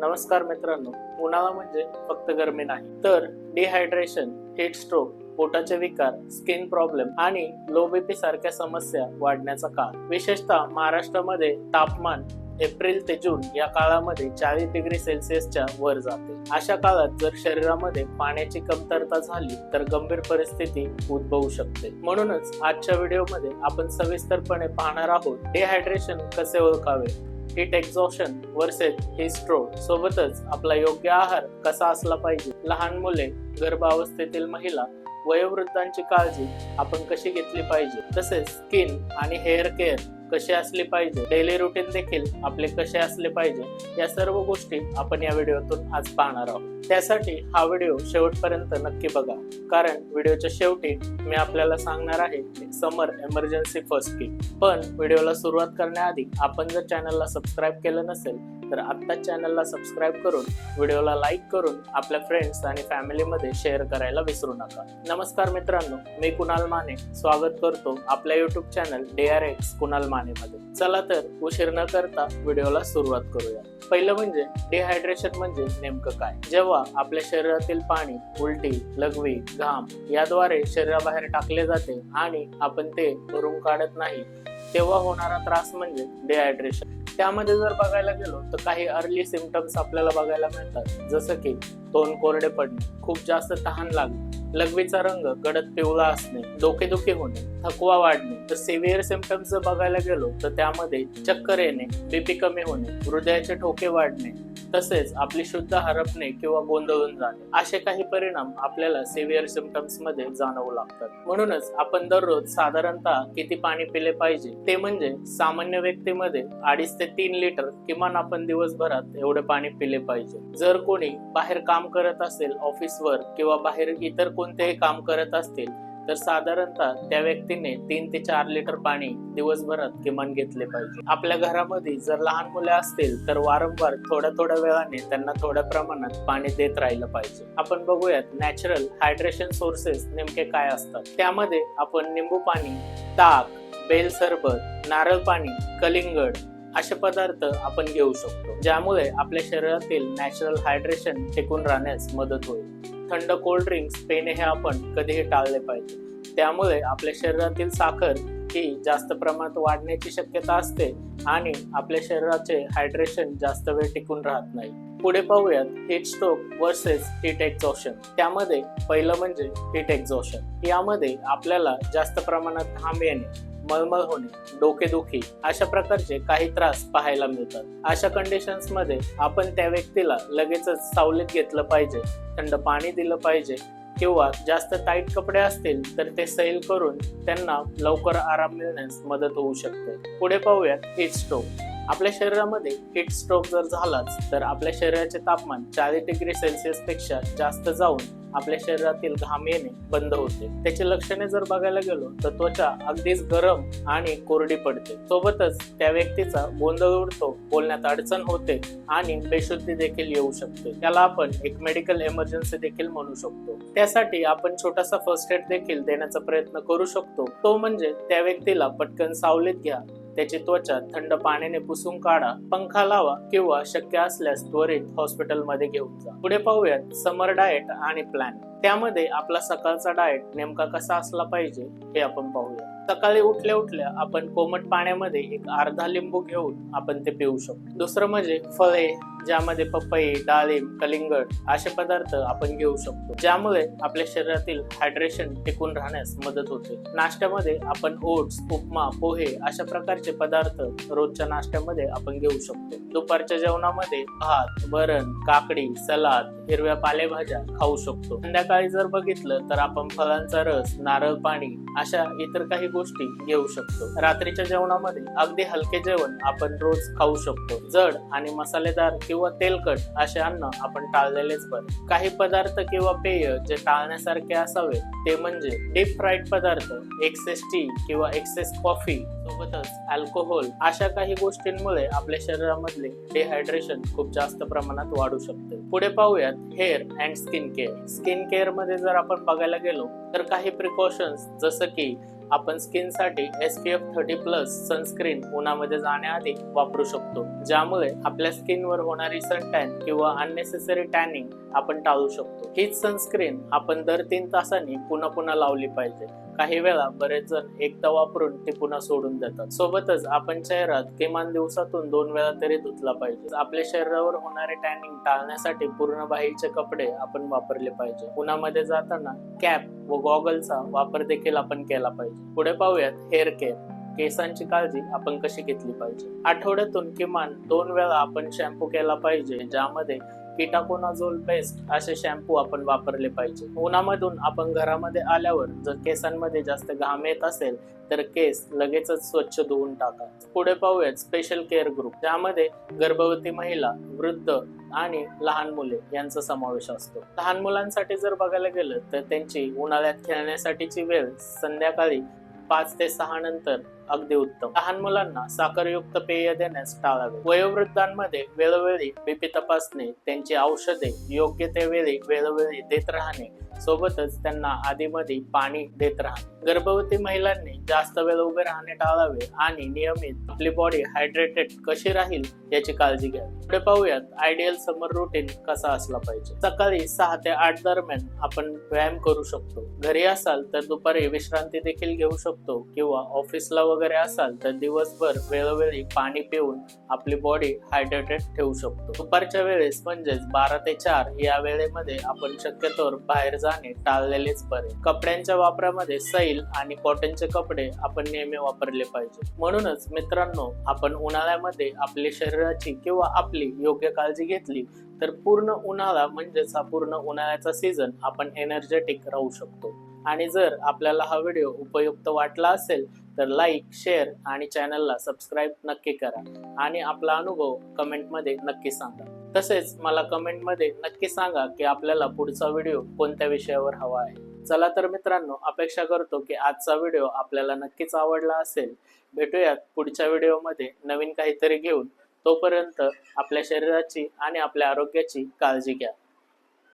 नमस्कार मित्रांनो, उन्हाळा म्हणजे फक्त गरमी नाही तर डिहायड्रेशन, हीट स्ट्रोक, पोटाचे विकार, स्किन प्रॉब्लेम आणि लो बीपी सारख्या समस्या वाढण्याचा काळ. विशेषतः महाराष्ट्रामध्ये तापमान एप्रिल ते जून या काळामध्ये 40 डिग्री सेल्सिअसच्या वर जाते. अशा काळात जर शरीरामध्ये पाण्याची कमतरता झाली तर गंभीर परिस्थिती उद्भवू शकते. म्हणूनच आजच्या व्हिडिओमध्ये आपण सविस्तरपणे पाहणार आहोत डिहायड्रेशन कसे ओळखावे, heat exhaustion versus heat stroke, सोबतच आपला योग्य आहार कसा असला पाहिजे, लहान मुले, गर्भावस्थेतील महिला, वयोवृद्धांची काळजी आपण कशी घेतली पाहिजे, तसेच स्किन आणि हेअर केअर कशी असली पाहिजे, डेली रुटीन देखील आपले कसे असले पाहिजे, या सर्व गोष्टी आपण या व्हिडिओतून आज पाहणार आहोत. त्यासाठी हा व्हिडिओ शेवटपर्यंत नक्की बघा, कारण व्हिडिओच्या शेवटी मी आपल्याला सांगणार आहे समर इमर्जन्सी फर्स्ट किट. पण व्हिडिओला सुरुवात करण्याआधी आपण जर चॅनलला सबस्क्राईब केलं नसेल तर आत्ताच चॅनलला सबस्क्राईब करून व्हिडिओला लाईक करून आपल्या फ्रेंड्स आणि फॅमिलीमध्ये शेअर करायला विसरू नका. नमस्कार मित्रांनो, मी कुणाल माने स्वागत करतो आपल्या YouTube channel DRX Kunal Mane मध्ये. चला तर उशीर न करता व्हिडिओला सुरुवात करूया. पहिलं म्हणजे डिहायड्रेशन म्हणजे नेमकं काय. जेव्हा आपल्या शरीरातील पाणी उलटी, लघवी, घाम याद्वारे शरीराबाहेर टाकले जाते आणि आपण ते भरून काढत नाही, तेव्हा होणारा त्रास म्हणजे डिहायड्रेशन. त्यामध्ये जर बघायला गेलो तर काही अर्ली सिम्पटम्स आपल्याला बघायला मिळतात, जसं की तोंड कोरडे पडणे, खूप जास्त तहान लागणे, लघवीचा रंग गडद पिवळा असणे, डोकेदुखी होणे, थकवा वाढणे. तर सिव्हिअर सिम्पटम्स जर बघायला गेलो तर त्यामध्ये चक्कर येणे, बीपी कमी होणे, हृदयाचे ठोके वाढणे, तसेच आपली शुद्ध हरपणे किंवा गोंधळून जाणे, असे काही परिणाम आपल्याला सिव्हिअर सिम्पटम्स मध्ये जाणवू लागतात. म्हणूनच आपण दररोज साधारणतः किती पाणी पिले पाहिजे, ते म्हणजे सामान्य व्यक्तीमध्ये 2.5 ते 3 लिटर किमान आपण दिवसभरात एवढे पाणी पिले पाहिजे. जर कोणी बाहेर काम करत असेल, ऑफिसवर किंवा बाहेर इतर कोणतेही काम करत असतील तर साधारणतः त्या व्यक्तीने 3 ते 4 लिटर पाणी दिवसभरात किमान घेतले पाहिजे. आपल्या घरामध्ये जर लहान मुले असतील तर वारंवार थोड्या वेळाने त्यांना थोड्या प्रमाणात पाणी देत राहिलं पाहिजे. आपण बघूयात नॅचरल हायड्रेशन सोर्सेस नेमके काय असतात. त्यामध्ये आपण निंबू पाणी, ताक, बेल सरबत, नारळ पाणी, कलिंगड असे पदार्थ आपण घेऊ शकतो, ज्यामुळे आपल्या शरीरातील नॅचरल हायड्रेशन टिकून राहण्यास मदत होईल. थंड कोल्ड ड्रिंक्स पिणे हे आपण कधीही टाळले पाहिजे. त्यामुळे आपल्या शरीरातील साखर ही जास्त प्रमाणात वाढण्याची शक्यता असते आणि आपल्या शरीराचे हायड्रेशन जास्त वेळ टिकून राहत नाही. पुढे पाहूयात heat stroke versus heat exhaustion. त्यामध्ये पहिलं म्हणजे हीट एक्झॉशन. यामध्ये आपल्याला जास्त प्रमाणात घाम येणे, मळमळ होणे, डोकेदुखी अशा प्रकारचे काही त्रास पाहायला मिळतात. अशा कंडिशन्स मध्ये आपण त्या व्यक्तीला लगेचच सावलीत घेतलं पाहिजे, थंड पाणी दिलं पाहिजे किंवा जास्त टाईट कपडे असतील तर ते सैल करून त्यांना लवकर आराम मिळण्यास मदत होऊ शकते. पुढे पाहूयात हीट स्ट्रोक. आपल्या शरीरामध्ये हीट स्ट्रोक जर झालाच तर आपल्या शरीराचे तापमान 40 डिग्री सेल्सिअस पेक्षा जास्त जाऊन आपल्या शरीरातील घाम येणे बंद होते. त्याची लक्षणे जर बघायला गेलो तर त्वचा अगदीच गरम आणि कोरडी पडते. सोबतच त्या व्यक्तीचा गोंधळ उडतो, बोलण्यात अडचण होते आणि बेशुद्धी देखील येऊ शकते. त्याला आपण एक मेडिकल इमर्जन्सी देखील म्हणू शकतो. त्यासाठी आपण छोटासा फर्स्ट एड देखील देण्याचा प्रयत्न करू शकतो. तो म्हणजे त्या व्यक्तीला पटकन सावलीत घ्या, त्याची त्वचा थंड पाण्याने पुसून काढा, पंखा लावा किंवा शक्य असल्यास त्वरित हॉस्पिटलमध्ये घेऊन जा. पुढे पाहूयात समर डाएट आणि प्लॅन. त्यामध्ये आपला सकाळचा डाएट नेमका कसा असला पाहिजे हे आपण पाहूया. सकाळी उठल्या आपण कोमट पाण्यामध्ये एक अर्धा लिंबू घेऊन आपण ते पिऊ शकतो. दुसरं म्हणजे फळे, ज्यामध्ये पपई, डाळिंब, कलिंगड असे पदार्थ आपण घेऊ शकतो, ज्यामुळे आपल्या शरीरातील हायड्रेशन टिकून राहण्यास मदत होते. नाश्त्यामध्ये आपण ओट्स, उपमा, पोहे अशा प्रकारचे पदार्थ रोजच्या नाश्त्यामध्ये आपण घेऊ शकतो. दुपारच्या जेवणामध्ये भात, वरण, काकडी, सलाद, हिरव्या पालेभाज्या खाऊ शकतो. संध्याकाळी जर बघितलं तर आपण फळांचा रस, नारळ पाणी अशा इतर काही गोष्टी घेऊ शकतो. रात्रीच्या जेवणामध्ये अगदी हलके जेवण आपण रोज खाऊ शकतो. जड आणि मसालेदार किंवा तेलकट असे अन्न आपण टाळलेलेच बरे. काही पदार्थ किंवा पेय जे टाळण्यासारखे असावे ते म्हणजे डीप फ्राईड पदार्थ, एक्सेस टी किंवा एक्सेस कॉफी, सोबतच अल्कोहोल अशा काही गोष्टींमुळे आपल्या शरीरामधले डिहायड्रेशन खूप जास्त प्रमाणात वाढू शकते. पुढे पाहूयात hair and skin care. Skin care मध्ये जर आपण बघायला गेलो तर काही प्रिकॉशन्स जसं की आपण स्किनसाठी SPF 30+ सनस्क्रीन उन्हामध्ये जाण्याआधी वापरू शकतो, ज्यामुळे आपल्या स्किनवर होणारी सनटॅन किंवा अननेसेसरी टॅनिंग आपण टाळू शकतो. हीच सनस्क्रीन आपण दर 3 तासांनी पुन्हा पुन्हा लावली पाहिजे. काही वेळा बरेच जण एकदा वापरून ते पुन्हा सोडून देतात. सोबतच आपण चेहरा किमान दिवसातून 2 वेळा तरी धुतला पाहिजे. आपल्या शरीरावर होणारे टॅनिंग टाळण्यासाठी पूर्ण बाहीचे कपडे आपण वापरले पाहिजे. उन्हामध्ये जाताना कॅप व गॉगलचा वापर देखील आपण केला पाहिजे. पुढे पाहूयात हेअर केअर. केसांची काळजी आपण कशी घेतली पाहिजे. आठवड्यातून किमान 2 वेळा आपण शॅम्पू केला पाहिजे, ज्यामध्ये कीटाकोनाझोल बेस्ड असे शॅम्पू आपण वापरले पाहिजे. उन्हामधून आपण घरामध्ये आल्यावर जर केसांमध्ये जास्त घाम येत असेल तर केस लगेचच स्वच्छ धुवून टाका. पुढे पाहूयात स्पेशल केअर ग्रुप, ज्यामध्ये गर्भवती महिला, वृद्ध आणि लहान मुले यांचा समावेश असतो. लहान मुलांसाठी जर बघायला गेलं तर त्यांची उन्हाळ्यात खेळण्यासाठीची वेळ संध्याकाळी 5 ते 6 नंतर अगदी उत्तम. लहान मुलांना साखरयुक्त पेय देण्यास टाळावे. वयोवृद्धांमध्ये वेळोवेळी बीपी तपासणे, त्यांची औषधे योग्य त्या वेळी वेळोवेळी देत राहणे, सोबतच त्यांना आधीमध्ये पाणी देत राहणे. गर्भवती महिलांनी जास्त वेळ उभे राहणे टाळावे आणि नियमित आपली बॉडी हायड्रेटेड कशी राहील याची काळजी घ्यावी. पुढे पाहूयात आयडियल समर रुटीन कसा असला पाहिजे. सकाळी 6 ते 8 दरम्यान आपण व्यायाम करू शकतो. घरी असाल तर दुपारी विश्रांती देखील घेऊ शकतो किंवा ऑफिसला वगैरे असाल तर दिवसभर वेळोवेळी पाणी पिऊन आपली बॉडी हायड्रेटेड ठेवू शकतो. दुपारच्या वेळेस म्हणजेच 12 ते 4 या वेळेमध्ये आपण शक्यतोवर बाहेर जाणे टाळलेलेच बरे. कपड्यांच्या वापरामध्ये सैल आणि कॉटनचे कपडे आपण नेहमी वापरले पाहिजे. म्हणूनच मित्रांनो, आपण उन्हाळ्यामध्ये आपल्या शरीराची किंवा आपली योग्य काळजी घेतली तर पूर्ण उन्हाळा म्हणजेच हा पूर्ण उन्हाळ्याचा सीझन आपण एनर्जेटिक राहू शकतो. आणि जर आपल्याला हा व्हिडिओ उपयुक्त वाटला असेल तर लाईक, शेअर आणि चॅनलला सबस्क्राईब नक्की करा आणि आपला अनुभव कमेंटमध्ये नक्की सांगा. तसेच मला कमेंटमध्ये नक्की सांगा की आपल्याला पुढचा व्हिडिओ कोणत्या विषयावर हवा आहे. चला तर मित्रांनो, अपेक्षा करतो की आजचा व्हिडिओ आपल्याला नक्कीच आवडला असेल. भेटूयात पुढच्या व्हिडिओमध्ये नवीन काहीतरी घेऊन. तोपर्यंत आपल्या शरीराची आणि आपल्या आरोग्याची काळजी घ्या.